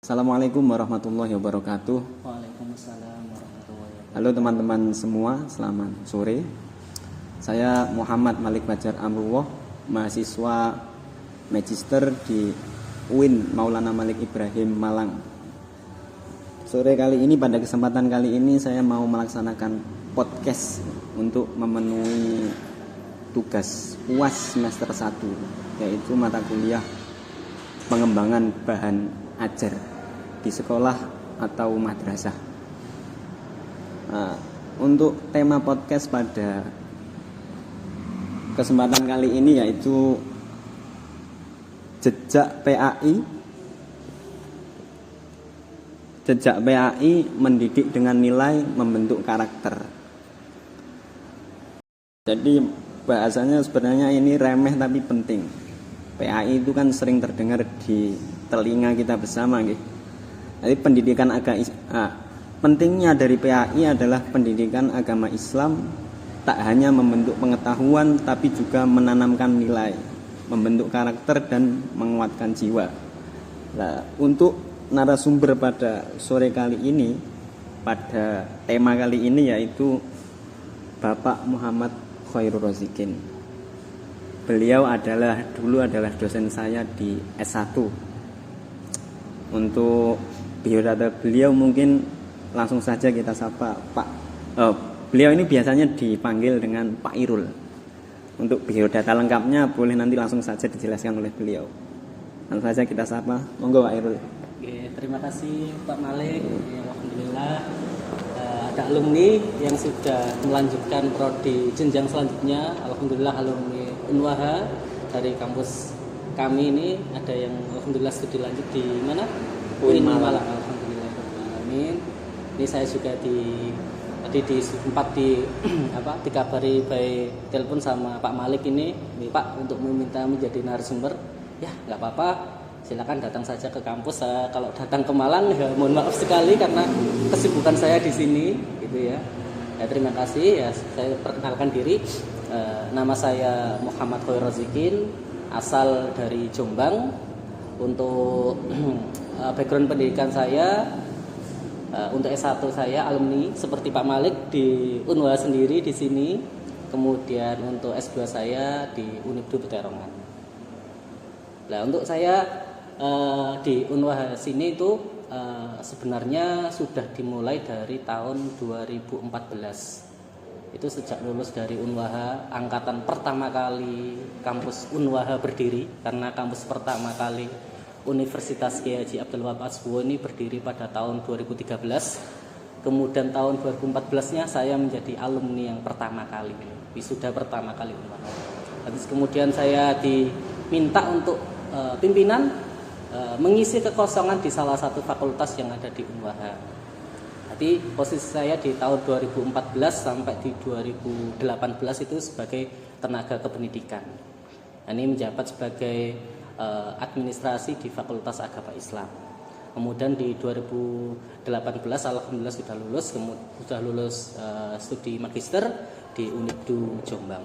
Assalamualaikum warahmatullahi wabarakatuh. Waalaikumsalam warahmatullahi wabarakatuh. Halo teman-teman semua, selamat sore. Saya Muhammad Malik Bajar Amrullah, mahasiswa Magister di UIN Maulana Malik Ibrahim Malang. Sore kali ini, pada kesempatan kali ini saya mau melaksanakan podcast untuk memenuhi tugas UAS semester 1, yaitu mata kuliah pengembangan bahan ajar di sekolah atau madrasah. Untuk tema podcast pada kesempatan kali ini yaitu jejak PAI mendidik dengan nilai membentuk karakter. Jadi bahasanya sebenarnya ini remeh tapi penting. PAI itu kan sering terdengar di telinga kita bersama, gitu. Jadi pentingnya dari PAI adalah pendidikan agama Islam tak hanya membentuk pengetahuan tapi juga menanamkan nilai, membentuk karakter dan menguatkan jiwa. Nah, untuk narasumber pada sore kali ini, pada tema kali ini yaitu Bapak Muhammad Khairul Razikin. Beliau dulu adalah dosen saya di S1. Untuk biodata beliau mungkin langsung saja kita sapa Pak. Beliau ini biasanya dipanggil dengan Pak Irul. Untuk biodata lengkapnya boleh nanti langsung saja dijelaskan oleh beliau. Langsung saja kita sapa. Monggo Pak Irul. Oke, terima kasih Pak Malik. Alhamdulillah ada alumni yang sudah melanjutkan prodi jenjang selanjutnya. Alhamdulillah alumni UNWAHA dari kampus kami ini ada yang alhamdulillah studi lanjut di mana? UIN Malang. Alhamdulillah. Amin. Ini saya juga sempat dikabari by telepon sama Pak Malik ini, Pak, untuk meminta menjadi narasumber. Ya, nggak apa-apa. Silakan datang saja ke kampus. Kalau datang ke Malang ya mohon maaf sekali karena kesibukan saya di sini, gitu ya. Ya, terima kasih. Ya, saya perkenalkan diri. Nama saya Muhammad Khairul Razikin, asal dari Jombang. Untuk background pendidikan saya, untuk S1 saya alumni seperti Pak Malik di UNWAHA sendiri di sini. Kemudian untuk S2 saya di Unibdu Peterongan. Nah, untuk saya di UNWAHA sini itu sebenarnya sudah dimulai dari tahun 2014. Itu sejak lulus dari UNWAHA, angkatan pertama kali kampus UNWAHA berdiri, karena kampus pertama kali Universitas Kiai Haji Abdul Wahab Asbowo ini berdiri pada tahun 2013. Kemudian tahun 2014-nya saya menjadi alumni yang pertama kali, wisuda pertama kali UNWAHA. Habis kemudian saya diminta untuk pimpinan mengisi kekosongan di salah satu fakultas yang ada di UNWAHA. Jadi posisi saya di tahun 2014 sampai di 2018 itu sebagai tenaga kependidikan. Ini menjabat sebagai administrasi di Fakultas Agama Islam. Kemudian di 2018 alhamdulillah sudah lulus studi magister di Unibdu Jombang.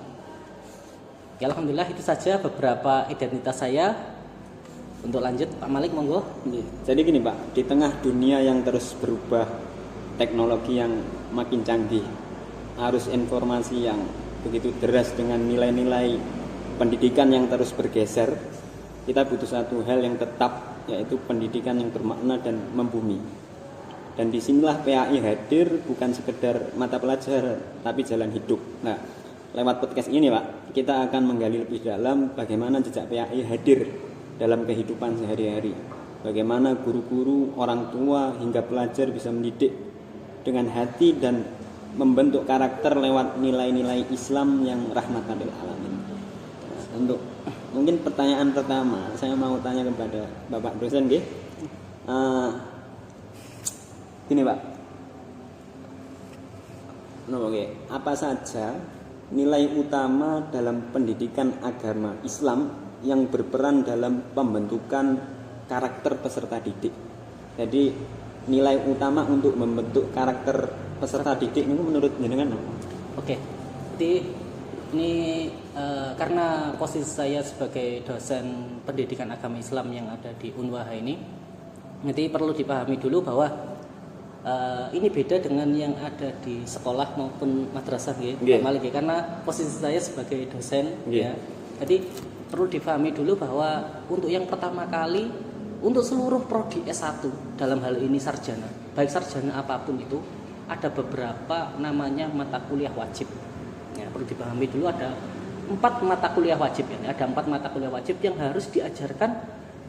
Ya, alhamdulillah itu saja beberapa identitas saya. Untuk lanjut Pak Malik, monggo. Jadi gini Pak, di tengah dunia yang terus berubah, teknologi yang makin canggih, arus informasi yang begitu deras dengan nilai-nilai pendidikan yang terus bergeser, kita butuh satu hal yang tetap, yaitu pendidikan yang bermakna dan membumi. Dan disinilah PAI hadir, bukan sekedar mata pelajaran, tapi jalan hidup. Nah, lewat podcast ini Pak, kita akan menggali lebih dalam bagaimana jejak PAI hadir dalam kehidupan sehari-hari. Bagaimana guru-guru, orang tua, hingga pelajar bisa mendidik dengan hati dan membentuk karakter lewat nilai-nilai Islam yang rahmatan lil alamin. Nah, untuk mungkin pertanyaan pertama, saya mau tanya kepada Bapak dosen, nggih. Gini Pak, apa saja nilai utama dalam pendidikan agama Islam yang berperan dalam pembentukan karakter peserta didik? Jadi nilai utama untuk membentuk karakter peserta didik itu menurut jenengan apa? Oke. Jadi ini karena posisi saya sebagai dosen pendidikan agama Islam yang ada di UNWAHA ini, Nanti perlu dipahami dulu bahwa ini beda dengan yang ada di sekolah maupun madrasah ya, Pak Malik ya, karena posisi saya sebagai dosen ya. Jadi perlu dipahami dulu bahwa untuk yang pertama kali untuk seluruh prodi S1 dalam hal ini sarjana, baik sarjana apapun itu ada beberapa namanya mata kuliah wajib. Ya, perlu dipahami dulu ada 4 mata kuliah wajib ya. Ada 4 mata kuliah wajib yang harus diajarkan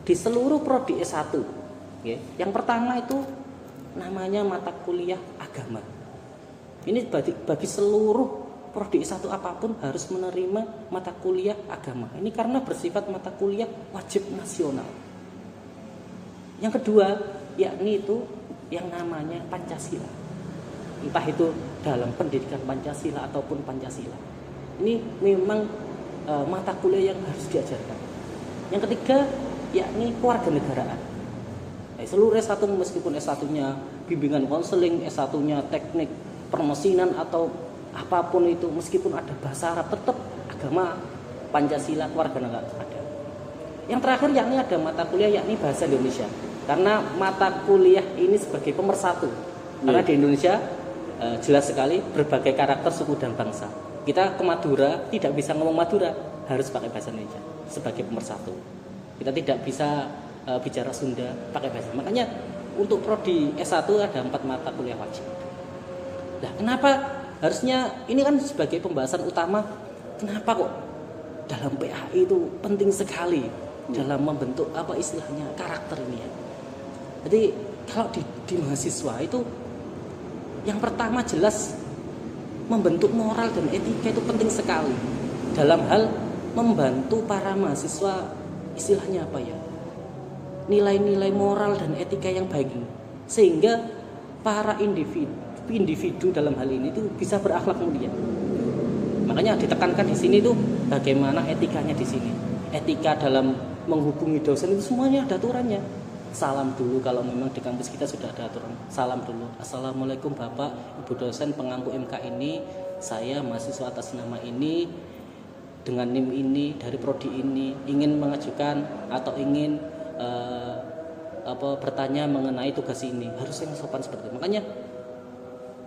di seluruh prodi S1. Ya. Yang pertama itu namanya mata kuliah agama. Ini bagi seluruh prodi S1 apapun harus menerima mata kuliah agama. Ini karena bersifat mata kuliah wajib nasional. Yang kedua, yakni itu yang namanya Pancasila. Entah itu dalam pendidikan Pancasila ataupun Pancasila. Ini memang mata kuliah yang harus diajarkan. Yang ketiga, yakni kewarganegaraan. Seluruh S1 meskipun S1-nya bimbingan konseling, S1-nya teknik permesinan atau apapun itu, meskipun ada bahasa Arab, tetap agama, Pancasila, kewarganegaraan ada. Yang terakhir yakni ada mata kuliah yakni bahasa Indonesia. Karena mata kuliah ini sebagai pemersatu. Karena di Indonesia jelas sekali berbagai karakter suku dan bangsa. Kita ke Madura tidak bisa ngomong Madura, harus pakai bahasa Indonesia sebagai pemersatu. Kita tidak bisa bicara Sunda pakai bahasa. Makanya untuk prodi S1 ada 4 mata kuliah wajib. Nah, kenapa harusnya ini kan sebagai pembahasan utama, kenapa kok dalam PAI itu penting sekali dalam membentuk apa istilahnya karakter ini ya. Jadi kalau di mahasiswa itu yang pertama jelas membentuk moral dan etika itu penting sekali dalam hal membantu para mahasiswa istilahnya apa ya, nilai-nilai moral dan etika yang baik ini, sehingga para individu dalam hal ini itu bisa berakhlak mulia. Makanya ditekankan di sini tuh bagaimana etikanya di sini. Etika dalam menghubungi dosen itu semuanya ada aturannya. Salam dulu kalau memang di kampus kita sudah ada aturan. Salam dulu. Assalamualaikum Bapak, Ibu dosen penganggu MK ini, saya mahasiswa atas nama ini dengan NIM ini dari prodi ini ingin mengajukan atau ingin bertanya mengenai tugas ini. Harus yang sopan seperti itu. Makanya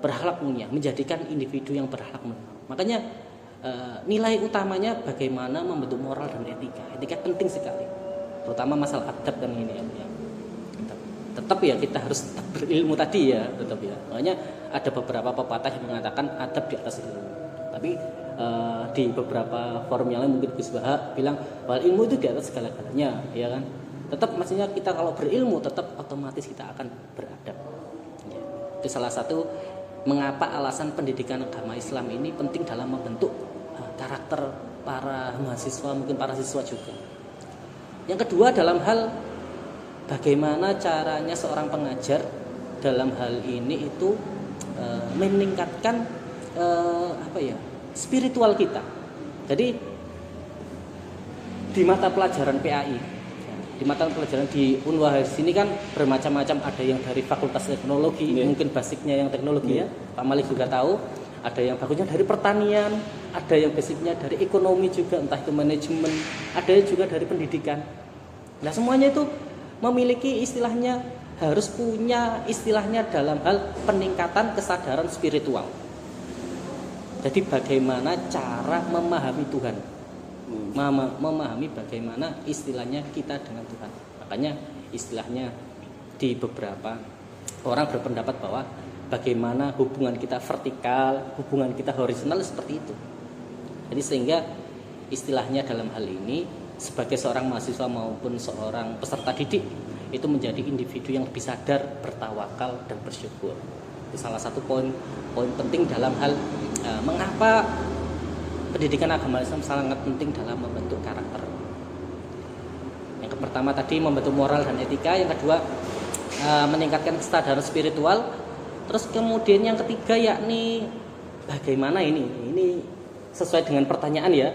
berakhlak mulia, menjadikan individu yang berakhlak mulia. Makanya nilai utamanya bagaimana membentuk moral dan etika. Etika penting sekali, terutama masalah adab dan ini ya. Tetap ya kita harus tetap berilmu tadi ya, tetap ya. Makanya ada beberapa pepatah yang mengatakan adab di atas ilmu. Tapi di beberapa forum yang lain mungkin Gus Baha bilang bahwa ilmu itu di atas segala-galanya, ya kan. Tetap maksudnya kita kalau berilmu tetap otomatis kita akan beradab. Ya. Itu salah satu mengapa alasan pendidikan agama Islam ini penting dalam membentuk karakter para mahasiswa, mungkin para siswa juga. Yang kedua dalam hal bagaimana caranya seorang pengajar dalam hal ini itu meningkatkan spiritual kita. Jadi di mata pelajaran PAI, di mata pelajaran di Unwahas ini kan bermacam-macam, ada yang dari Fakultas Teknologi, mungkin basicnya yang teknologi ya, Pak Malik juga tahu. Ada yang bagusnya dari pertanian, ada yang basicnya dari ekonomi juga, entah itu manajemen, ada juga dari pendidikan. Nah semuanya itu memiliki istilahnya, harus punya istilahnya dalam hal peningkatan kesadaran spiritual. Jadi bagaimana cara memahami Tuhan, memahami bagaimana istilahnya kita dengan Tuhan. Makanya istilahnya di beberapa orang berpendapat bahwa bagaimana hubungan kita vertikal, hubungan kita horizontal seperti itu. Jadi sehingga istilahnya dalam hal ini sebagai seorang mahasiswa maupun seorang peserta didik itu menjadi individu yang lebih sadar, bertawakal dan bersyukur. Itu salah satu poin penting dalam hal mengapa pendidikan agama Islam sangat penting dalam membentuk karakter. Yang pertama tadi membentuk moral dan etika, yang kedua meningkatkan kesadaran spiritual, terus kemudian yang ketiga yakni bagaimana ini sesuai dengan pertanyaan ya,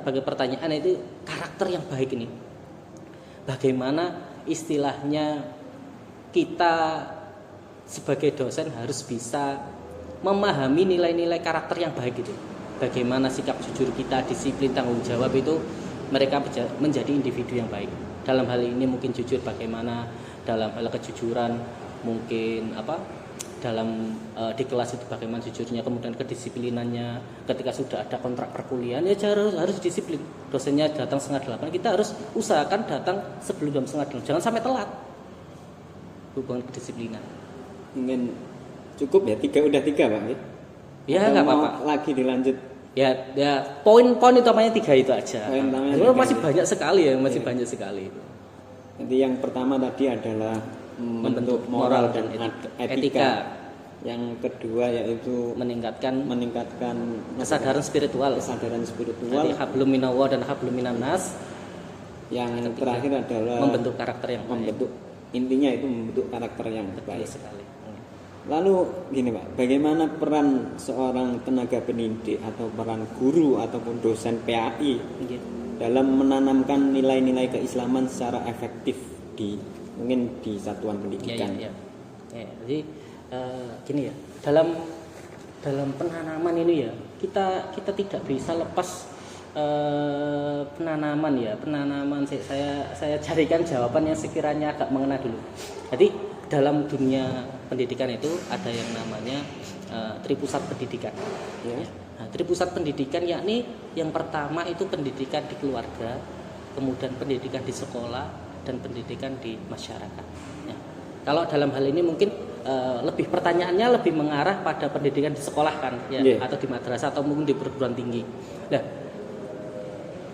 bagi pertanyaan itu karakter yang baik ini. Bagaimana istilahnya kita sebagai dosen harus bisa memahami nilai-nilai karakter yang baik itu. Bagaimana sikap jujur kita, disiplin, tanggung jawab itu mereka menjadi individu yang baik. dalam hal ini mungkin jujur bagaimana, dalam hal kejujuran mungkin dalam di kelas itu bagaimana jujurnya, kemudian kedisiplinannya ketika sudah ada kontrak perkuliahan ya harus disiplin. Dosennya datang 7:30, kita harus usahakan datang sebelum jam 7:30, jangan sampai telat. Hubungan kedisiplinan. Mungkin cukup ya, tiga Pak ya? Ya nggak apa-apa. Lagi dilanjut. Ya poin-poin utamanya 3 itu aja. Poin utamanya Masih 3. banyak sekali ya, masih banyak sekali. Jadi yang pertama tadi adalah membentuk moral dan etika. Yang kedua yaitu meningkatkan kesadaran spiritual. Jadi hablum minallah dan hablum minannas. Yang terakhir adalah membentuk karakter yang baik. Intinya itu membentuk karakter yang baik sekali. Lalu gini Pak, bagaimana peran seorang tenaga pendidik atau peran guru ataupun dosen PAI dalam menanamkan nilai-nilai keislaman secara efektif mungkin di satuan pendidikan? Jadi gini ya, dalam penanaman ini ya kita tidak bisa lepas penanaman saya carikan jawaban yang sekiranya agak mengena dulu. Jadi dalam dunia pendidikan itu ada yang namanya tripusat pendidikan. Nah, tripusat pendidikan yakni yang pertama itu pendidikan di keluarga, kemudian pendidikan di sekolah, dan pendidikan di masyarakat. Ya. Kalau dalam hal ini mungkin lebih pertanyaannya lebih mengarah pada pendidikan di sekolah kan, atau di madrasah atau mungkin di perguruan tinggi. Nah,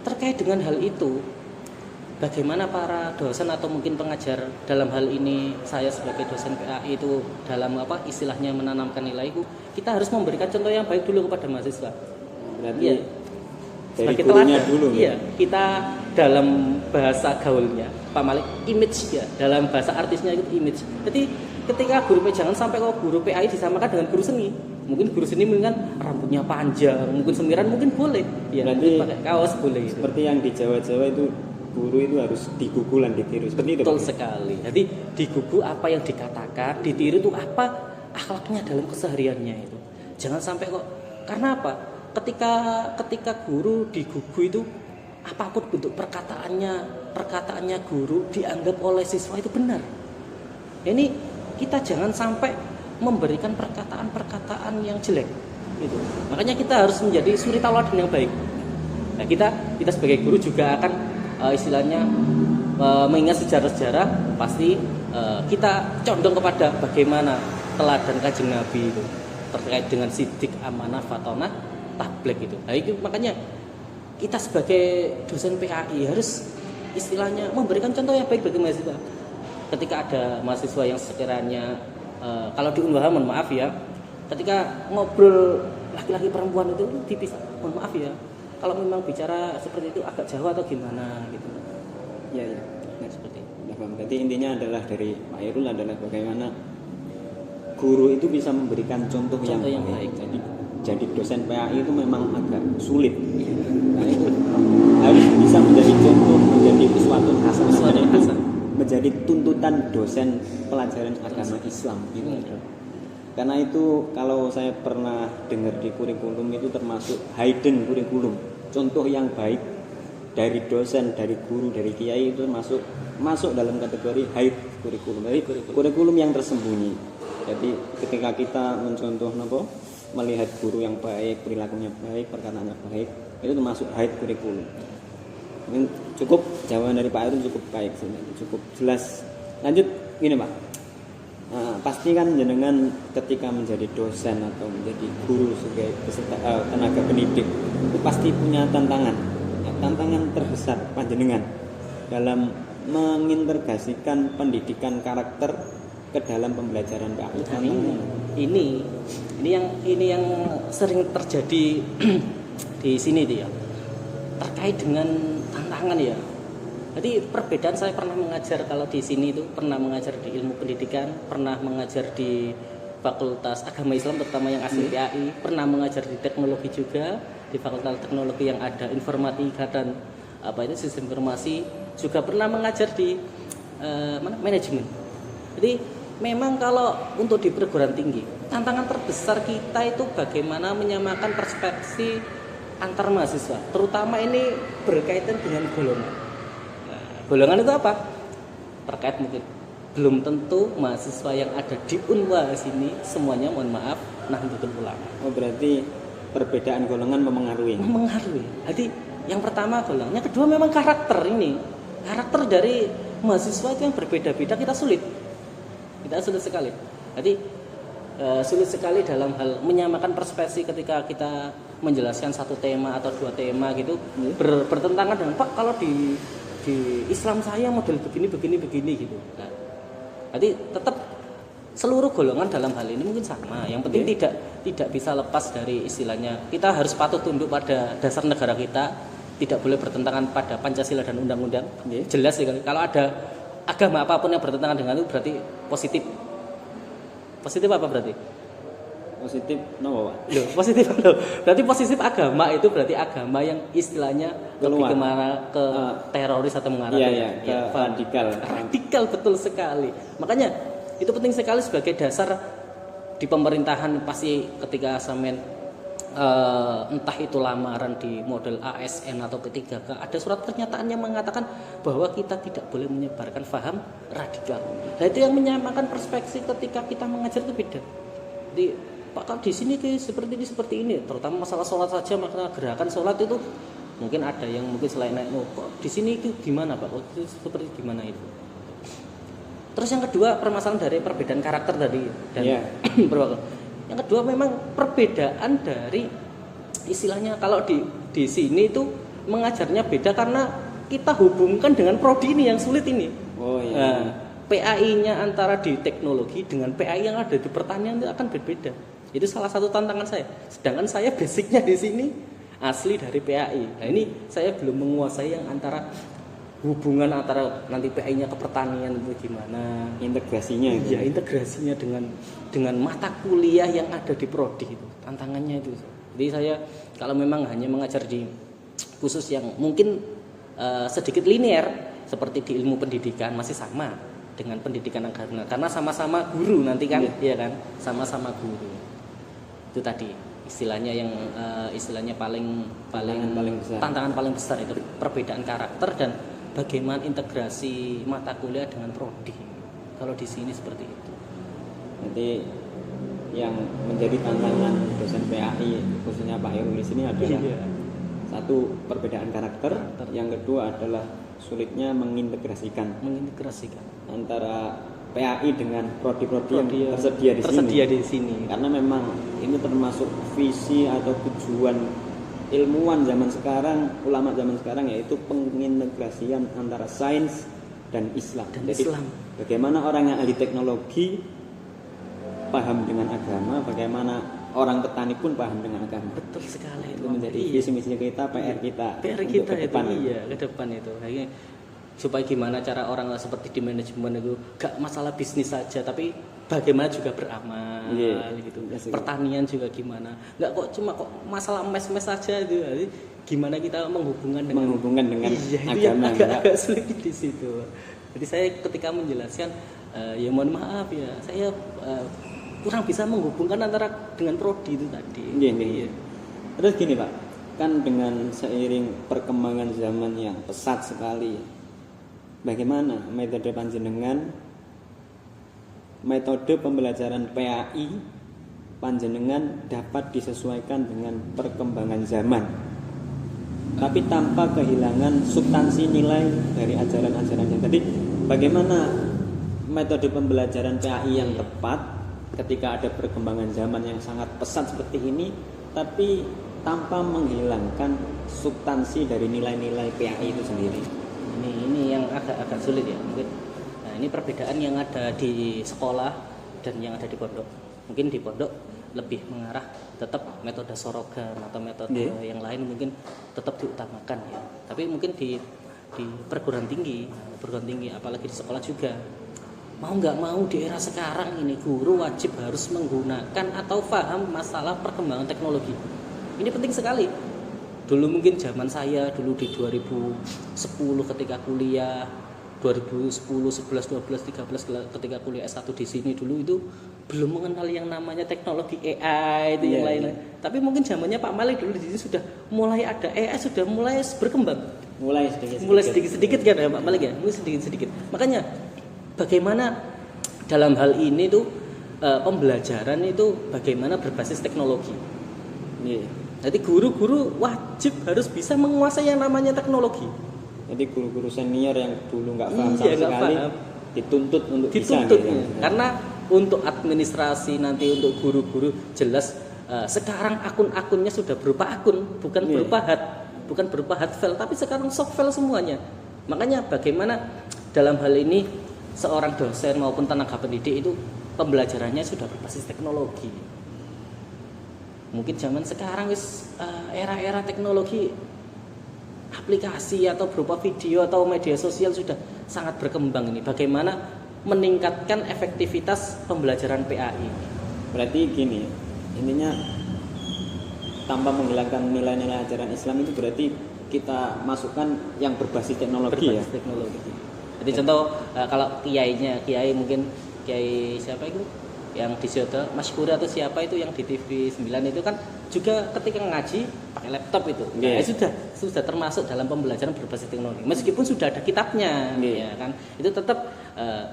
terkait dengan hal itu, bagaimana para dosen atau mungkin pengajar dalam hal ini saya sebagai dosen PAI itu dalam istilahnya menanamkan nilai itu, kita harus memberikan contoh yang baik dulu kepada mahasiswa. Berarti dari gurunya dulu. Iya, kita dalam bahasa gaulnya Pak Malik image ya, dalam bahasa artisnya itu image. Jadi ketika guru jangan sampai kalau guru PAI disamakan dengan guru seni. Mungkin guru seni mungkin kan rambutnya panjang, mungkin semiran mungkin boleh. Ya, berarti pakai kaos boleh. Seperti yang di Jawa-Jawa itu guru itu harus digugu dan ditiru. Seperti itu. Betul sekali. Jadi digugu apa yang dikatakan, ditiru itu apa akhlaknya dalam kesehariannya itu. Jangan sampai kok, karena apa? Ketika guru digugu itu apapun bentuk perkataannya guru dianggap oleh siswa itu benar. Ini kita jangan sampai memberikan perkataan yang jelek gitu. Makanya kita harus menjadi suri tauladan yang baik. Nah, kita sebagai guru juga akan istilahnya mengingat sejarah-sejarah, pasti kita condong kepada bagaimana teladan Kanjeng Nabi itu terkait dengan sidik, amanah, fatonah, tabligh itu. Nah, itu makanya kita sebagai dosen PAI harus istilahnya memberikan contoh yang baik bagi mahasiswa. Ketika ada mahasiswa yang sekiranya kalau di Unwaha, mohon maaf ya, ketika ngobrol laki-laki perempuan itu dipisah, mohon maaf ya, kalau memang bicara seperti itu agak jauh atau gimana gitu. Iya. Nah, seperti itu. Berarti intinya adalah dari Pak Irul adalah bagaimana guru itu bisa memberikan contoh yang baik. Jadi dosen PAI itu memang agak sulit. Nah, itu harus bisa menjadi contoh, menjadi suatu hasanah, menjadi tuntutan dosen pelajaran agama Islam gitu. Karena itu kalau saya pernah dengar di kurikulum itu termasuk hidden kurikulum, contoh yang baik dari dosen, dari guru, dari kiai itu masuk dalam kategori hide kurikulum. Jadi kurikulum yang tersembunyi. Jadi ketika kita mencontoh melihat guru yang baik, perilakunya baik, perkataannya baik, itu termasuk hide kurikulum. Mungkin cukup jawaban dari Pak Irul cukup baik, cukup jelas. Lanjut gini Pak. Nah, pasti kan jenengan ketika menjadi dosen atau menjadi guru sebagai tenaga pendidik itu pasti punya tantangan terbesar panjenengan dalam mengintegrasikan pendidikan karakter ke dalam pembelajaran PAI. Ini yang sering terjadi di sini tuh ya, terkait dengan tantangan ya. Jadi perbedaan, saya pernah mengajar kalau di sini itu pernah mengajar di ilmu pendidikan, pernah mengajar di Fakultas Agama Islam terutama yang asli PAI, pernah mengajar di teknologi juga di Fakultas Teknologi yang ada informatika dan sistem informasi, juga pernah mengajar di manajemen. Jadi memang kalau untuk di perguruan tinggi tantangan terbesar kita itu bagaimana menyamakan persepsi antar mahasiswa, terutama ini berkaitan dengan golongan. Golongan itu apa? Terkait mungkin belum tentu mahasiswa yang ada di Unwa sini semuanya mohon maaf Nahdlatul Ulama. Oh, berarti perbedaan golongan memengaruhi. Mempengaruhi. Jadi yang pertama golongan, yang kedua memang karakter ini. Karakter dari mahasiswa itu yang berbeda-beda kita sulit sekali. Jadi sulit sekali dalam hal menyamakan perspektif ketika kita menjelaskan satu tema atau dua tema gitu bertentangan dengan Pak kalau di Islam saya model begini gitu. Nah, jadi tetap seluruh golongan dalam hal ini mungkin sama. Yang penting tidak bisa lepas dari istilahnya kita harus patuh tunduk pada dasar negara kita, tidak boleh bertentangan pada Pancasila dan undang-undang. Jelas sekali. Kalau ada agama apapun yang bertentangan dengan itu berarti positif. Positif apa berarti? Positif no, Pak. Loh, positif loh. Berarti positif agama itu berarti agama yang istilahnya lebih kemana ke teroris atau mengarah ke radikal. Radikal betul sekali. Makanya itu penting sekali sebagai dasar di pemerintahan pasti ketika asamen entah itu lamaran di model ASN atau P3K ada surat pernyataan yang mengatakan bahwa kita tidak boleh menyebarkan paham radikal. Nah itu yang menyamakan perspektif ketika kita mengajar itu beda. Jadi Pak kalau di sini seperti ini, terutama masalah sholat saja, maka gerakan sholat itu mungkin ada yang mungkin selain naik, kok di sini itu gimana Pak? Kok itu seperti gimana itu? Terus yang kedua permasalahan dari perbedaan karakter tadi dan yang kedua memang perbedaan dari istilahnya kalau di sini itu mengajarnya beda karena kita hubungkan dengan prodi ini yang sulit ini. Oh iya. Nah, PAI-nya antara di teknologi dengan PAI yang ada di pertanian itu akan berbeda. Itu salah satu tantangan saya. Sedangkan saya basicnya di sini asli dari PAI. Nah ini saya belum menguasai yang antara hubungan antara nanti PAI-nya ke pertanian itu gimana, integrasinya itu. Ya, integrasinya dengan mata kuliah yang ada di prodi itu. Tantangannya itu. Jadi saya kalau memang hanya mengajar di khusus yang mungkin sedikit linear seperti di ilmu pendidikan masih sama dengan pendidikan agama karena sama-sama guru nanti kan, ya kan, sama-sama guru. Itu tadi istilahnya yang istilahnya paling besar. Tantangan paling besar itu perbedaan karakter dan bagaimana integrasi mata kuliah dengan prodi. Kalau di sini seperti itu. Jadi yang menjadi tantangan dosen PAI khususnya Pak Heru di sini adalah satu perbedaan karakter, yang kedua adalah sulitnya mengintegrasikan antara PAI dengan prodi-prodi yang tersedia di sini. Karena memang ini termasuk visi atau tujuan ilmuwan zaman sekarang, ulama zaman sekarang, yaitu pengintegrasian antara sains dan Islam. Jadi bagaimana orang yang ahli teknologi paham dengan agama, bagaimana orang petani pun paham dengan agama. Betul sekali. Itu menjadi visi misi kita, PR kita ke depan. Ke depan itu. Kayaknya supaya gimana cara orang seperti di manajemen itu gak masalah bisnis saja tapi bagaimana juga beramal gitu. Pertanian juga gimana, nggak cuma masalah mes saja itu. Jadi gimana kita menghubungkan dengan agama, agak sulit di situ. Jadi saya ketika menjelaskan ya mohon maaf ya saya kurang bisa menghubungkan antara dengan prodi itu tadi. Terus gini Pak, kan dengan seiring perkembangan zaman yang pesat sekali, bagaimana metode panjenengan, metode pembelajaran PAI panjenengan dapat disesuaikan dengan perkembangan zaman, tapi tanpa kehilangan substansi nilai dari ajaran-ajarannya. Jadi bagaimana metode pembelajaran PAI yang tepat ketika ada perkembangan zaman yang sangat pesat seperti ini, tapi tanpa menghilangkan substansi dari nilai-nilai PAI itu sendiri. Ini yang agak sulit ya mungkin. Nah ini perbedaan yang ada di sekolah dan yang ada di pondok. Mungkin di pondok lebih mengarah tetap metode sorogan atau metode yang lain mungkin tetap diutamakan ya. Tapi mungkin di perguruan tinggi apalagi di sekolah juga mau nggak mau di era sekarang ini guru wajib harus menggunakan atau paham masalah perkembangan teknologi. Ini penting sekali. Dulu mungkin zaman saya dulu di 2010 ketika kuliah, 2010, 11, 12, 13 ketika kuliah S1 di sini dulu itu belum mengenal yang namanya teknologi AI itu yang lain-lain. Tapi mungkin zamannya Pak Malik dulu di sini sudah mulai ada AI, sudah mulai berkembang. mulai sedikit kan ya Pak Malik ya, mulai sedikit. Makanya bagaimana dalam hal ini tuh pembelajaran itu bagaimana berbasis teknologi. Jadi guru-guru wajib harus bisa menguasai yang namanya teknologi. Jadi guru-guru senior yang dulu nggak paham sama sekali dituntut untuk bisa. Karena untuk administrasi nanti untuk guru-guru jelas sekarang akun-akunnya sudah berupa akun, bukan berupa hard file, tapi sekarang soft file semuanya. Makanya bagaimana dalam hal ini seorang dosen maupun tenaga pendidik itu pembelajarannya sudah berbasis teknologi. Mungkin zaman sekarang era-era teknologi, aplikasi atau berupa video atau media sosial sudah sangat berkembang ini. Bagaimana meningkatkan efektivitas pembelajaran PAI? Berarti gini, intinya tanpa menghilangkan nilai-nilai ajaran Islam itu berarti kita masukkan yang berbasis teknologi. Jadi contoh kalau kiai mungkin kiai siapa itu yang di Soto Masyhur atau siapa itu yang di TV 9 itu kan juga ketika ngaji pakai laptop itu. Sudah termasuk dalam pembelajaran berbasis teknologi. Meskipun sudah ada kitabnya, ya kan. Itu tetap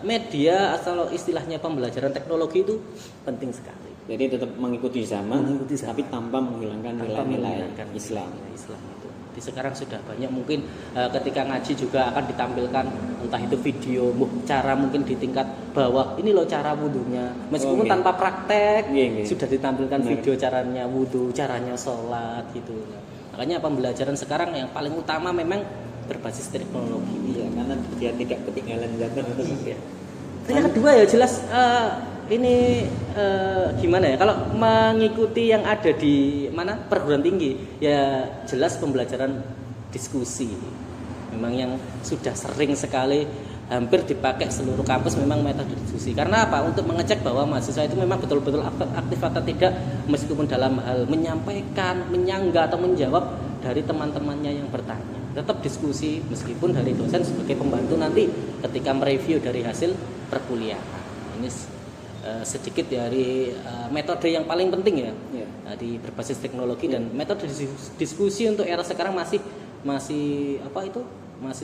media asal istilahnya pembelajaran teknologi itu penting sekali. Jadi tetap mengikuti zaman, tapi tanpa menghilangkan nilai-nilai Islam itu. Di sekarang sudah banyak mungkin ketika ngaji juga akan ditampilkan entah itu video cara mungkin di tingkat bawah, ini loh cara wudunya. Meskipun tanpa praktek sudah ditampilkan video caranya wudu, caranya sholat gitu. Makanya pembelajaran sekarang yang paling utama memang berbasis teknologi. Iya, karena dia tidak ketinggalan zaman. Yang kedua ya jelas ini gimana ya, kalau mengikuti yang ada di mana perguruan tinggi ya jelas pembelajaran diskusi memang yang sudah sering sekali hampir dipakai seluruh kampus memang metode diskusi. Karena apa? Untuk mengecek bahwa mahasiswa itu memang betul-betul aktif atau tidak, meskipun dalam hal menyampaikan, menyanggah atau menjawab dari teman-temannya yang bertanya. Tetap diskusi meskipun dari dosen sebagai pembantu nanti ketika mereview dari hasil perkuliahan. Ini sedikit dari metode yang paling penting ya. Di berbasis teknologi dan metode diskusi untuk era sekarang masih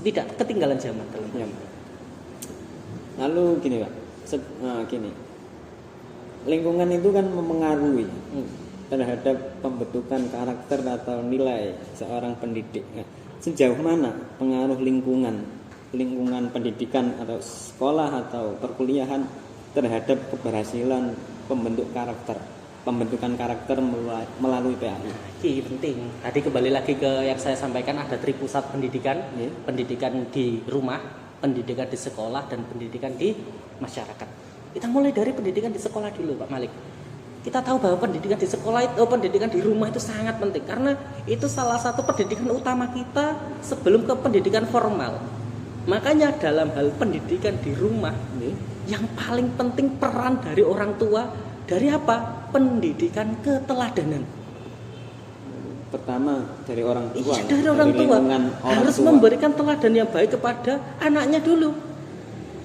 tidak ketinggalan zaman dalam Lalu gini Pak, lingkungan itu kan mempengaruhi terhadap pembentukan karakter atau nilai seorang pendidik. Sejauh mana pengaruh lingkungan pendidikan atau sekolah atau perkuliahan terhadap keberhasilan pembentukan karakter melalui PAI? Ini penting. Tadi kembali lagi ke yang saya sampaikan, ada tripusat pendidikan, pendidikan di rumah, pendidikan di sekolah, dan pendidikan di masyarakat. Kita mulai dari pendidikan di sekolah dulu, Pak Malik. Kita tahu bahwa pendidikan di sekolah itu, pendidikan di rumah itu sangat penting karena itu salah satu pendidikan utama kita sebelum ke pendidikan formal. Makanya dalam hal pendidikan di rumah yang paling penting peran dari orang tua dari apa? Pendidikan keteladanan. Pertama dari orang tua. Dari orang tua harus memberikan teladan yang baik kepada anaknya dulu.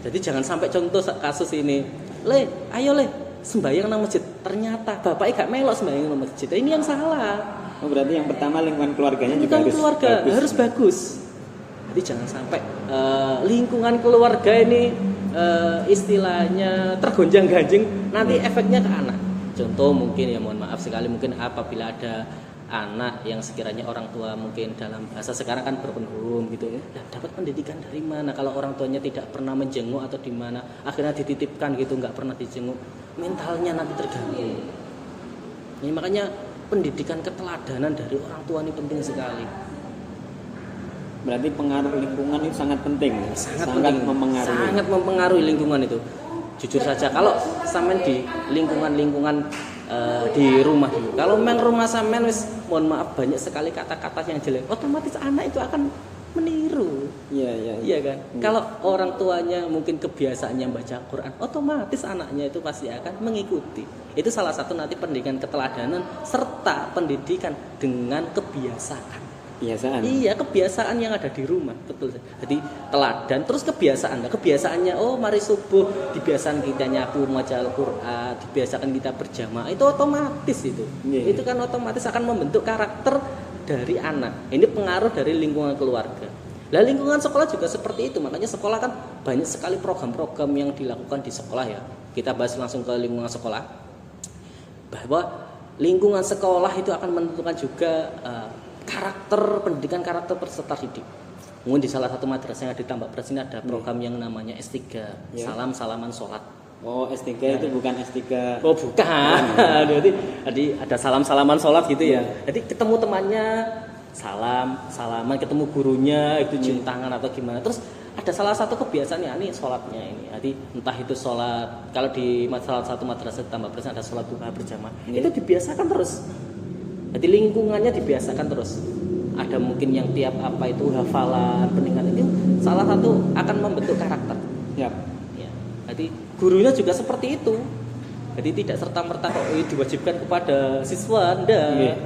Jadi jangan sampai contoh kasus ini, ayo sembahyang nang masjid. Ternyata bapaknya gak melok sembahyang nang masjid. Ini yang salah. Berarti yang pertama lingkungan keluarganya juga harus bagus. Jadi jangan sampai lingkungan keluarga ini istilahnya tergonjang-ganjing, nanti efeknya ke anak. Contoh mungkin ya, mohon maaf sekali, mungkin apabila ada anak yang sekiranya orang tua mungkin dalam bahasa sekarang kan berpenghulu gitu ya, dapat pendidikan dari mana kalau orang tuanya tidak pernah menjenguk atau di mana akhirnya dititipkan gitu, nggak pernah dijenguk, mentalnya nanti terganggu. Ini makanya pendidikan keteladanan dari orang tua ini penting sekali. Berarti pengaruh lingkungan itu sangat penting. Sangat mempengaruhi lingkungan itu. Jujur saja kalau sampean di lingkungan di rumah dulu. Kalau memang rumah sampean wis mohon maaf banyak sekali kata-kata yang jelek, otomatis anak itu akan meniru. Iya kan? Kalau orang tuanya mungkin kebiasaannya baca Quran, otomatis anaknya itu pasti akan mengikuti. Itu salah satu nanti pendidikan keteladanan serta pendidikan dengan kebiasaan. Iya, kebiasaan yang ada di rumah, betul. Jadi teladan terus kebiasaan. Kebiasaannya mari subuh dibiasakan kita nyapu maca Al-Qur'an, dibiasakan kita berjamaah, itu otomatis itu. Itu kan otomatis akan membentuk karakter dari anak. Ini pengaruh dari lingkungan keluarga. Lah lingkungan sekolah juga seperti itu, makanya sekolah kan banyak sekali program-program yang dilakukan di sekolah ya. Kita bahas langsung ke lingkungan sekolah, bahwa lingkungan sekolah itu akan menentukan juga pendidikan karakter peserta didik. Mungkin di salah satu madrasah yang di Tambak Beras ini ada program yang namanya S3, salam-salaman sholat. Oh, S3 itu bukan S3. Oh bukan. Jadi ada salam-salaman sholat gitu ya. Jadi ketemu temannya, salaman, ketemu gurunya itu cium tangan atau gimana. Terus ada salah satu kebiasaannya ini sholatnya ini. Jadi entah itu sholat, kalau di salah satu madrasah Tambak Beras ada sholat duha berjamaah. Itu dibiasakan terus. Jadi lingkungannya dibiasakan terus. Ada mungkin yang tiap apa itu hafalan, peningkatan itu salah satu akan membentuk karakter. Ya. Jadi gurunya juga seperti itu. Jadi tidak serta-merta diwajibkan kepada siswa, enggak.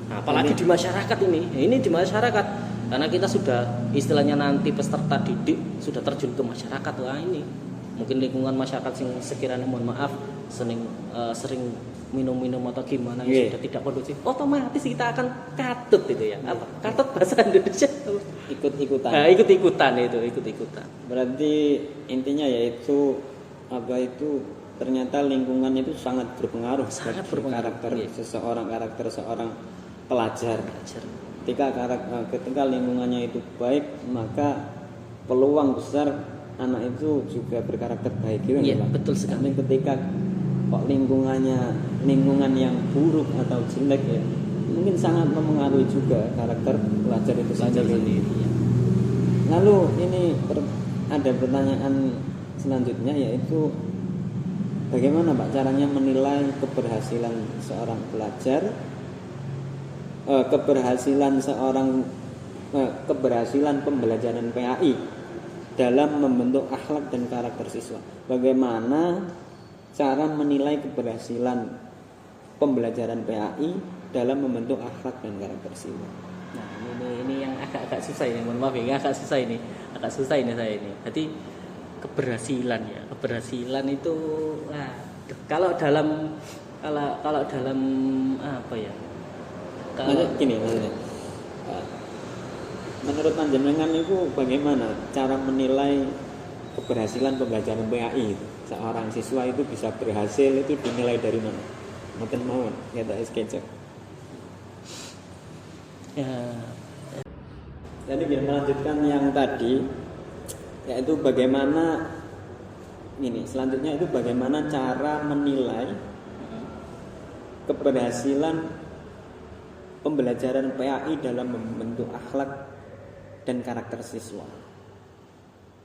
Nah, apalagi di masyarakat ini di masyarakat, karena kita sudah istilahnya nanti peserta didik sudah terjun ke masyarakat. Wah ini mungkin lingkungan masyarakat yang sekiranya mohon maaf sering minum-minum atau gimana yang sudah tidak kondusif, otomatis kita akan katut itu ya. Apa? Katut bahasa Indonesia ikut-ikutan. Nah, ikut-ikutan. Berarti intinya yaitu ternyata lingkungan itu sangat berpengaruh karakter seorang pelajar. Ketika lingkungannya itu baik, maka peluang besar anak itu juga berkarakter baik gitu. Iya, betul sekali. Tapi ketika lingkungan yang buruk atau jelek ya, mungkin sangat mempengaruhi juga karakter pelajar itu sendiri. Ya. Lalu ini ada pertanyaan selanjutnya, yaitu bagaimana Pak caranya menilai keberhasilan seorang pelajar, keberhasilan pembelajaran PAI dalam membentuk akhlak dan karakter siswa. Bagaimana cara menilai keberhasilan pembelajaran PAI dalam membentuk akhlak dan karakter siswa? Nah, ini yang agak susah ini. Mohon maaf ya, agak susah ini saya ini. Jadi keberhasilan itu kalau dalam apa ya? Gini maksudnya. Menurut panjenengan itu bagaimana cara menilai keberhasilan pembelajaran PAI itu? Seorang siswa itu bisa berhasil itu dinilai dari mana? Mungkin mau kita sketsa. Jadi biar melanjutkan yang tadi, yaitu selanjutnya itu bagaimana cara menilai keberhasilan pembelajaran PAI dalam membentuk akhlak dan karakter siswa.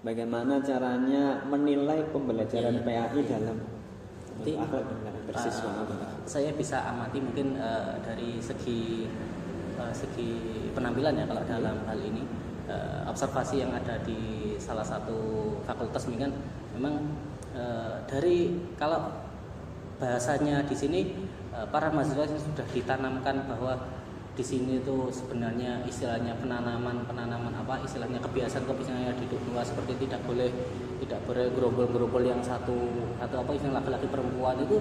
Bagaimana caranya menilai pembelajaran PAI dalam akhlak dan karakter siswa? Saya bisa amati mungkin dari segi penampilan ya, kalau dalam hal ini observasi yang ada di salah satu fakultas ini kan memang dari kalau bahasanya di sini para mahasiswa sudah ditanamkan bahwa di sini itu sebenarnya istilahnya penanaman apa istilahnya kebiasaan yang di dua seperti tidak boleh gerombol yang satu apa istilah laki-laki perempuan itu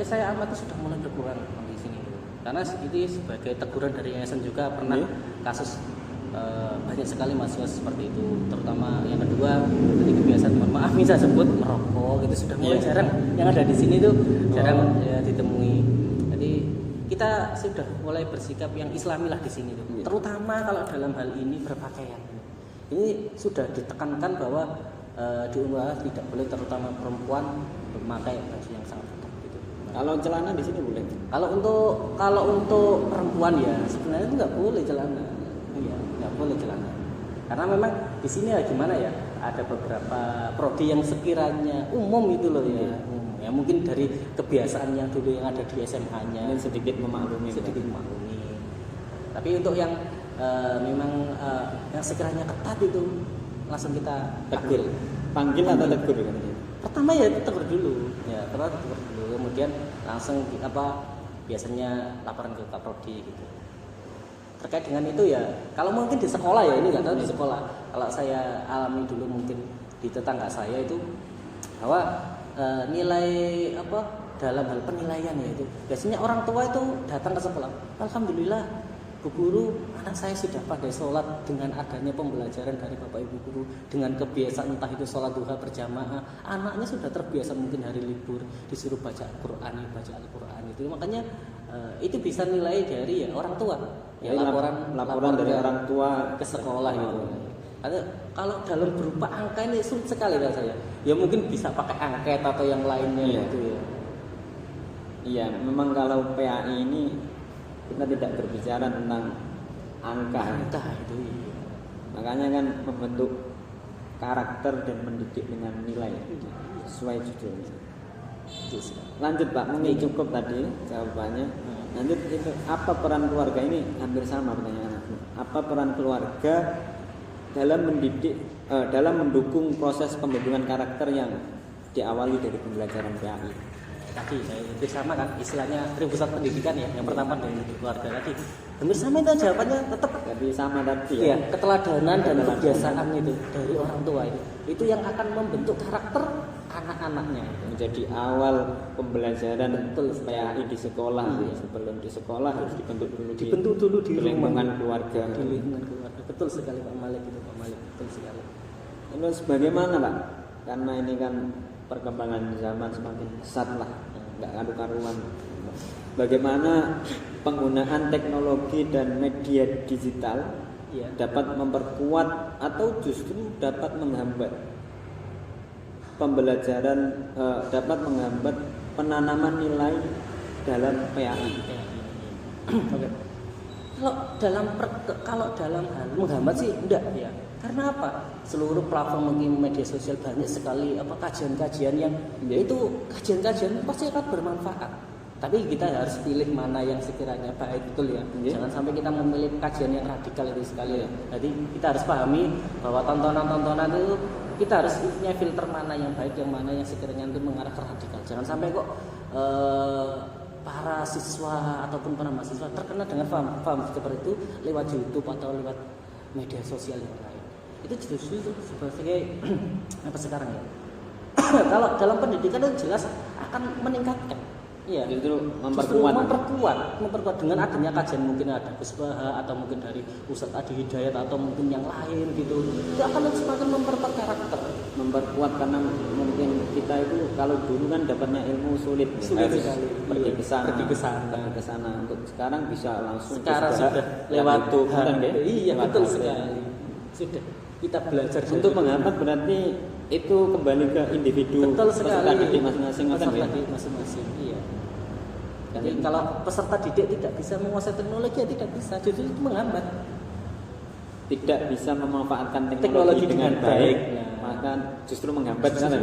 saya amati sudah mulai berkurang di sini, karena itu sebagai teguran dari yayasan juga pernah kasus banyak sekali mahasiswa seperti itu, terutama yang kedua dari kebiasaan maaf saya sebut merokok itu sudah mulai jarang, yang ada di sini itu jarang ditemui. Jadi kita sudah mulai bersikap yang islami lah di sini tuh. Terutama kalau dalam hal ini berpakaian. Ini sudah ditekankan bahwa di UNRWA tidak boleh, terutama perempuan, memakai baju yang sangat ketat gitu. Kalau celana di sini boleh? Kalau untuk perempuan ya sebenarnya itu nggak boleh celana. Iya, nggak boleh celana. Karena memang di sini ya gimana ya, ada beberapa prodi yang sekiranya umum itu loh ya. Ya mungkin dari kebiasaan yang dulu yang ada di SMA-nya sedikit memaklumi. Tapi untuk yang memang yang sekiranya ketat itu langsung kita panggil atau tegur kan? Pertama ya tegur dulu. Kemudian langsung biasanya laporan ke Kaprodi gitu. Terkait dengan itu ya, kalau mungkin di sekolah ya, ini nggak tahu di sekolah. Kalau saya alami dulu mungkin di tetangga saya itu bahwa nilai dalam hal penilaian ya itu biasanya orang tua itu datang ke sekolah, alhamdulillah Bu Guru, anak saya sudah pandai sholat dengan adanya pembelajaran dari Bapak Ibu Guru, dengan kebiasaan entah itu sholat duha berjamaah, anaknya sudah terbiasa mungkin hari libur disuruh baca Al-Quran, itu makanya itu bisa nilai dari ya orang tua, ya laporan dari orang tua ke sekolah gitu. Kalau dalam berupa angka ini sulit sekali kan saya. Ya mungkin bisa pakai angket atau yang lainnya gitu ya. Iya, memang kalau PAI ini kita tidak berbicara tentang angka itu iya. Makanya kan membentuk karakter dan mendidik dengan nilai sesuai judulnya. Lanjut Pak, mungkin cukup tadi jawabannya. Lanjut itu apa peran keluarga, ini hampir sama pertanyaan aku. Apa peran keluarga dalam mendidik, dalam mendukung proses pembentukan karakter yang diawali dari pembelajaran PAI? Tadi saya hampir sama kan, istilahnya pusat pendidikan ya. Yang pertama dari keluarga tadi. Hampir sama itu jawabannya tetap. Jadi sama tadi ya. Keteladanan dan kebiasaan itu dari orang tua itu yang akan membentuk karakter anak-anaknya. Menjadi awal pembelajaran betul PAI di sekolah. Sebelum di sekolah harus dibentuk dulu di lingkungan keluarga. Di lingkungan keluarga. Betul sekali Pak Malik itu, Pak Malik betul sekali. Terus bagaimana Pak? Karena ini kan perkembangan zaman semakin pesat lah, nggak karu-karuan. Bagaimana penggunaan teknologi dan media digital dapat memperkuat atau justru dapat menghambat pembelajaran, dapat menghambat penanaman nilai dalam PAI? Oke. Kalau dalam hal menghambat sih enggak ya. Karena apa? Seluruh platform mungkin media sosial banyak sekali kajian-kajian yang itu kajian-kajian pasti akan bermanfaat. Tapi kita harus pilih mana yang sekiranya baik, betul ya. Jangan sampai kita memilih kajian yang radikal itu sekali ya. Jadi kita harus pahami bahwa tontonan-tontonan itu kita harus punya filter mana yang baik, yang mana yang sekiranya itu mengarah ke radikal. Jangan sampai kok para siswa ataupun para mahasiswa terkena dengan paham seperti itu lewat YouTube atau lewat media sosial yang lain. Itu justru sebagai apa sekarang ya? Kalau dalam pendidikan itu jelas akan meningkatkan. Iya, justru memperkuat dengan adanya kajian, mungkin ada Gus Baha atau mungkin dari Ustadz Adi Hidayat atau mungkin yang lain gitu. Itu akan semakin memperkuat karakter. Memperkuat karena mungkin kita itu kalau dulu kan dapatnya ilmu sulit sekali. Pergi ke sana. Untuk sekarang bisa langsung. Sekarang sudah lewat YouTube kan ya? Iya, betul sekali. Sudah kita belajar untuk menghambat berarti itu kembali ke individu peserta didik masing-masing kan ya? Iya. Jadi kalau peserta didik tidak bisa menguasai teknologi ya tidak bisa, justru itu menghambat. Tidak bisa memanfaatkan teknologi dengan baik, maka justru menghambat kan?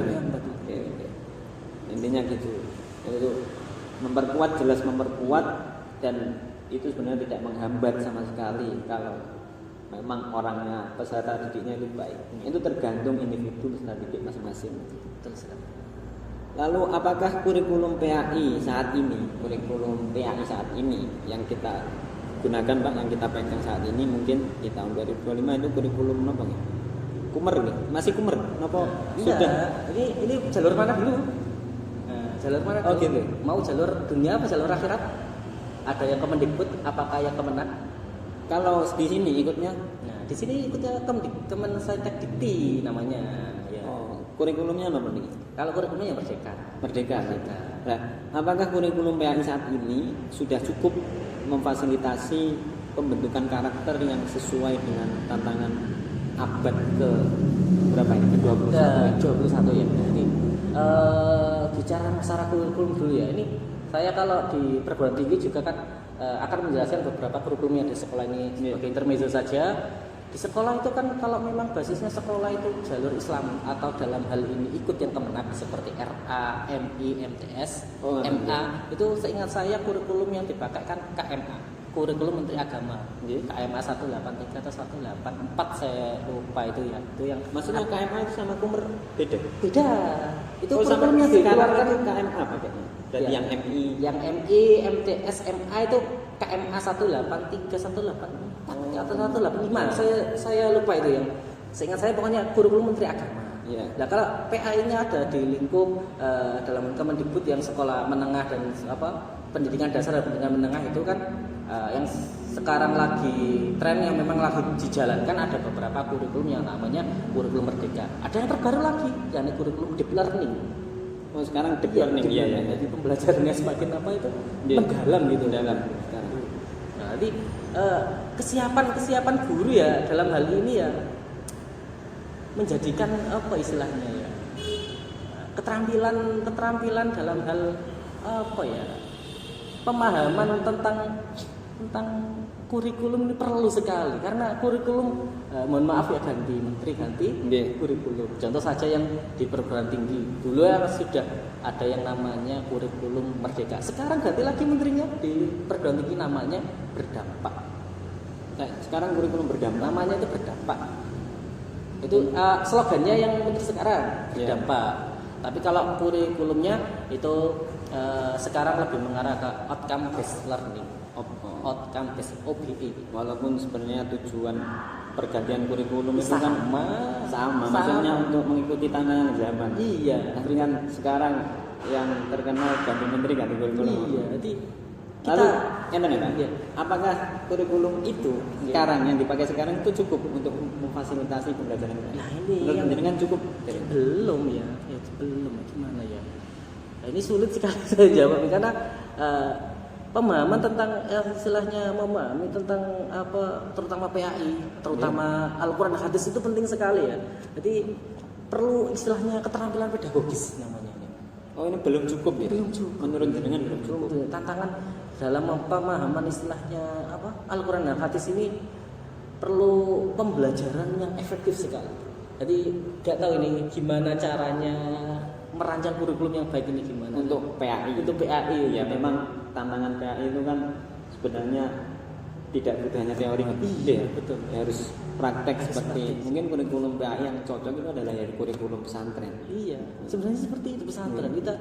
Intinya gitu. Itu memperkuat, jelas memperkuat, dan itu sebenarnya tidak menghambat sama sekali kalau memang orangnya peserta didiknya itu baik. Itu tergantung individu peserta didik masing-masing. Betul sekali. Lalu apakah kurikulum PAI saat ini yang kita gunakan Pak, yang kita pegang saat ini mungkin di tahun 2025 itu kurikulum apa nih? Kumer nih, masih kumer? Apa sudah? Ini jalur mana dulu? Jalur mana? Oh gitu. Mau jalur dunia apa jalur akhirat? Ada yang Kemendikbud, apakah yang Kemenak? Kalau di sini ikutnya? Nah, di sini ikutnya Kemensaintek Dikti namanya. Ya. Oh, kurikulumnya apa nih? Kalau kurikulumnya Merdeka. Nah, apakah kurikulum PAI saat ini sudah cukup memfasilitasi pembentukan karakter yang sesuai dengan tantangan abad ke berapa ini? Ke-21 ya. Jadi bicara masalah kurikulum dulu ya. Ini saya kalau di perguruan tinggi juga kan akan menjelaskan beberapa kurikulum yang di sekolah ini sebagai intermezzo saja. Di sekolah itu kan kalau memang basisnya sekolah itu jalur Islam atau dalam hal ini ikut yang Kemenak seperti RA, MI, MTS, MA, itu seingat saya kurikulum yang dipakai kan KMA, kurikulum Menteri Agama. KMA 183 atau 184 saya lupa itu ya. Itu yang maksudnya KMA itu sama Kumer beda. Itu kurikulum yang dikeluarkan KMA pakainya. Dari yang MI, MTS, MA itu KMA 183, 184 atau 185. Saya lupa itu yang. Seingat saya pokoknya kurikulum Menteri Agama. Yeah. Nah, kalau PAI-nya ada di lingkup dalam Kemendikbud yang sekolah menengah dan pendidikan dasar dan pendidikan menengah itu kan yang sekarang lagi tren yang memang lagi dijalankan, ada beberapa kurikulum yang namanya kurikulum merdeka. Ada yang terbaru lagi, yakni kurikulum deep learning. Oh sekarang deep learning ya. Jadi pembelajarannya semakin apa itu Iya. mendalam gitu. Dalam sekarang. Nah, jadi kesiapan guru ya dalam hal ini ya menjadikan apa istilahnya ya, keterampilan dalam hal apa ya, pemahaman tentang kurikulum ini perlu sekali, karena kurikulum mohon maaf ya, ganti menteri ganti Iya. kurikulum. Contoh saja yang di perguruan tinggi dulu ya sudah ada yang namanya kurikulum merdeka, sekarang ganti lagi menterinya di perguruan tinggi namanya berdampak. Sekarang kurikulum berdampak. Namanya itu berdampak. Itu slogannya yang menteri sekarang berdampak. Tapi kalau kurikulumnya itu sekarang lebih mengarah ke outcome based learning. Outcome based OBE. Walaupun sebenarnya tujuan pergantian kurikulum itu kan sama, maksudnya untuk mengikuti tantangan zaman. Iya. Tapi kan sekarang yang terkenal ganti menteri ganti kurikulum. Iya. Jadi Lalu, kita iya. Apakah kurikulum itu sekarang yang dipakai sekarang itu cukup untuk memfasilitasi pembelajaran? Nah ini menurut yang jenengan cukup? belum ya belum, gimana ya? Nah, ini sulit sekali saya jawab karena pemahaman tentang istilahnya memahami tentang apa, terutama PAI, terutama Al-Quran hadis itu penting sekali ya. Jadi perlu istilahnya keterampilan pedagogis namanya ini. Oh ini belum cukup ya? Belum cukup. Menurut jenengan belum cukup. Tantangan dalam pemahaman istilahnya apa Al-Quran dan hadis ini perlu pembelajaran yang efektif sekali. Jadi nggak tahu ini gimana caranya merancang kurikulum yang baik ini gimana Untuk PAI. Untuk PAI Ya memang tantangan PAI itu kan sebenarnya tidak butuh hanya teori. Iya, betul. Ya, harus praktek seperti praktek. mungkin kurikulum PAI yang cocok itu adalah ya kurikulum pesantren. Iya, sebenarnya seperti itu pesantren. Kita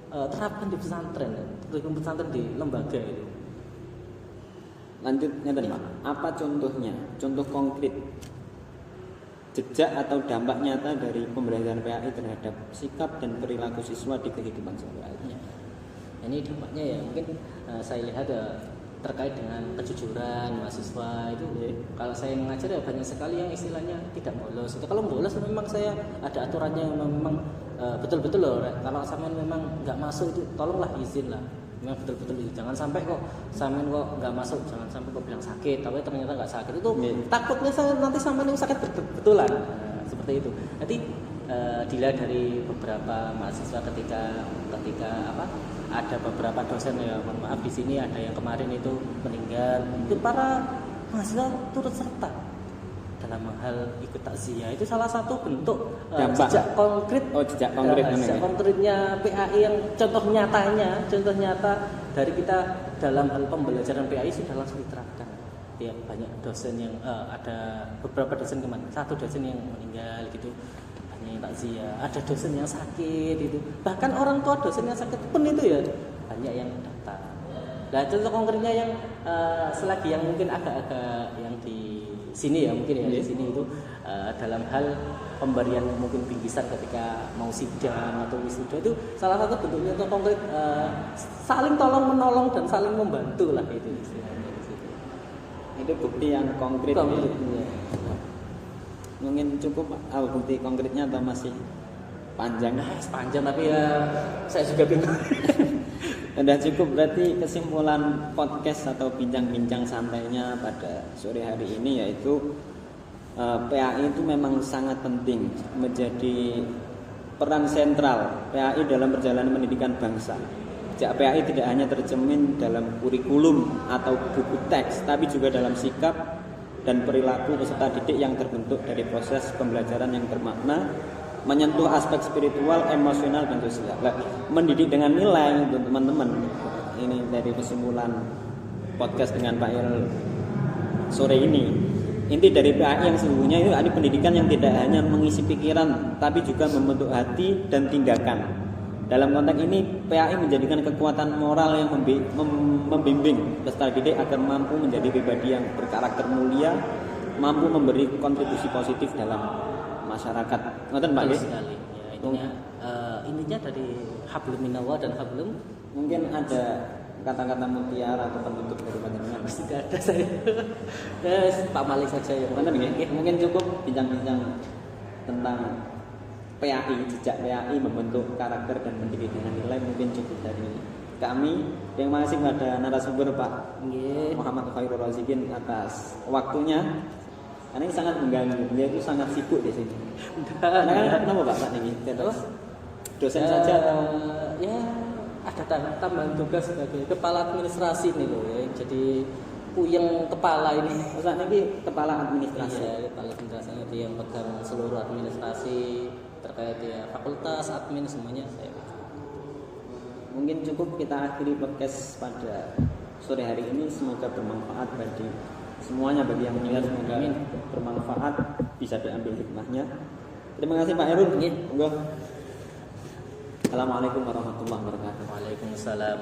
terapkan di pesantren, kurikulum pesantren di lembaga itu. Lanjutnya tadi Pak, apa contohnya? Contoh konkret jejak atau dampak nyata dari pembelajaran PAI terhadap sikap dan perilaku siswa di kehidupan sehari-hari. Ya. Ini dampaknya ya mungkin saya lihat terkait dengan kejujuran mahasiswa itu. Kalau saya mengajar ya banyak sekali yang istilahnya tidak bolos. Itu kalau bolos memang saya ada aturannya yang memang betul-betul loh. Kalau sampean memang nggak masuk itu tolonglah izin lah. Memang betul-betul itu. Jangan sampai kok sampean kok nggak masuk, jangan sampai kok bilang sakit, tapi ternyata nggak sakit. Itu takutnya saya nanti sampean yang sakit betulan. Seperti itu. Jadi dilihat dari beberapa mahasiswa ketika apa ada beberapa dosen ya, mohon maaf di sini ada yang kemarin itu meninggal, itu para mahasiswa turut serta dalam hal ikut takziah. Itu salah satu bentuk jejak konkret. Jejak konkret jejak konkretnya PAI yang contoh nyata dari kita dalam hal pembelajaran PAI sudah langsung diterapkan. Ya banyak dosen yang ada beberapa dosen kemarin, satu dosen yang meninggal gitu, banyak yang takziah, ada dosen yang sakit itu, bahkan orang tua dosen yang sakit pun itu ya banyak yang datang. Nah contoh konkretnya yang selagi yang mungkin agak-agak yang di sini ya mungkin ya di sini itu dalam hal pemberian mungkin bingkisan ketika mau sidang atau wisuda, itu salah satu bentuknya contoh konkret saling tolong menolong dan saling membantu lah itu istilahnya. Itu bukti yang konkret. Konkretnya. Mungkin cukup bukti konkretnya atau masih panjang? Panjang tapi ya saya juga bingung. Sudah cukup berarti kesimpulan podcast atau bincang-bincang santainya pada sore hari ini yaitu PAI itu memang sangat penting, menjadi peran sentral PAI dalam perjalanan pendidikan bangsa. Sejak PAI tidak hanya tercermin dalam kurikulum atau buku teks, tapi juga dalam sikap dan perilaku peserta didik yang terbentuk dari proses pembelajaran yang bermakna, menyentuh aspek spiritual, emosional, dan sosial. Mendidik dengan nilai untuk teman-teman. Ini dari kesimpulan podcast dengan Pak Il sore ini. Inti dari PAI yang sesungguhnya itu ada pendidikan yang tidak hanya mengisi pikiran, tapi juga membentuk hati dan tindakan. Dalam konteks ini, PAI menjadikan kekuatan moral yang membimbing peserta didik agar mampu menjadi pribadi yang berkarakter mulia, mampu memberi kontribusi positif dalam masyarakat. Ngoten Pak nggih? Sekali. Ya, intinya dari hablum minallah dan hablum mungkin ada kata-kata mutiara atau penutup dari panjenengan? Tidak ada saya. Pak Malik saja ya. Mana nih? Mungkin cukup bincang-bincang tentang PAI, jejak PAI membentuk karakter dan mendidik dengan nilai, mungkin cukup dari kami. Terima kasih kepada narasumber Pak Muhammad Khairul Razikin atas waktunya. Karena ini sangat mengganggu, beliau itu sangat sibuk di sini. Karena kenapa Pak saat ini? Dosen saja atau? Ya ada tambahan tugas sebagai kepala administrasi nih loh ya. Jadi puyeng kepala ini. Saat ini kepala administrasi. Iya, kepala administrasi itu yang pegang seluruh administrasi terkait ya fakultas, admin semuanya saya. Mungkin cukup kita akhiri podcast pada sore hari ini. Semoga bermanfaat bagi semuanya, bagi yang mendengar semoga bermanfaat, bisa diambil hikmahnya. Terima kasih Pak Erun. Assalamualaikum warahmatullahi wabarakatuh. Waalaikumsalam.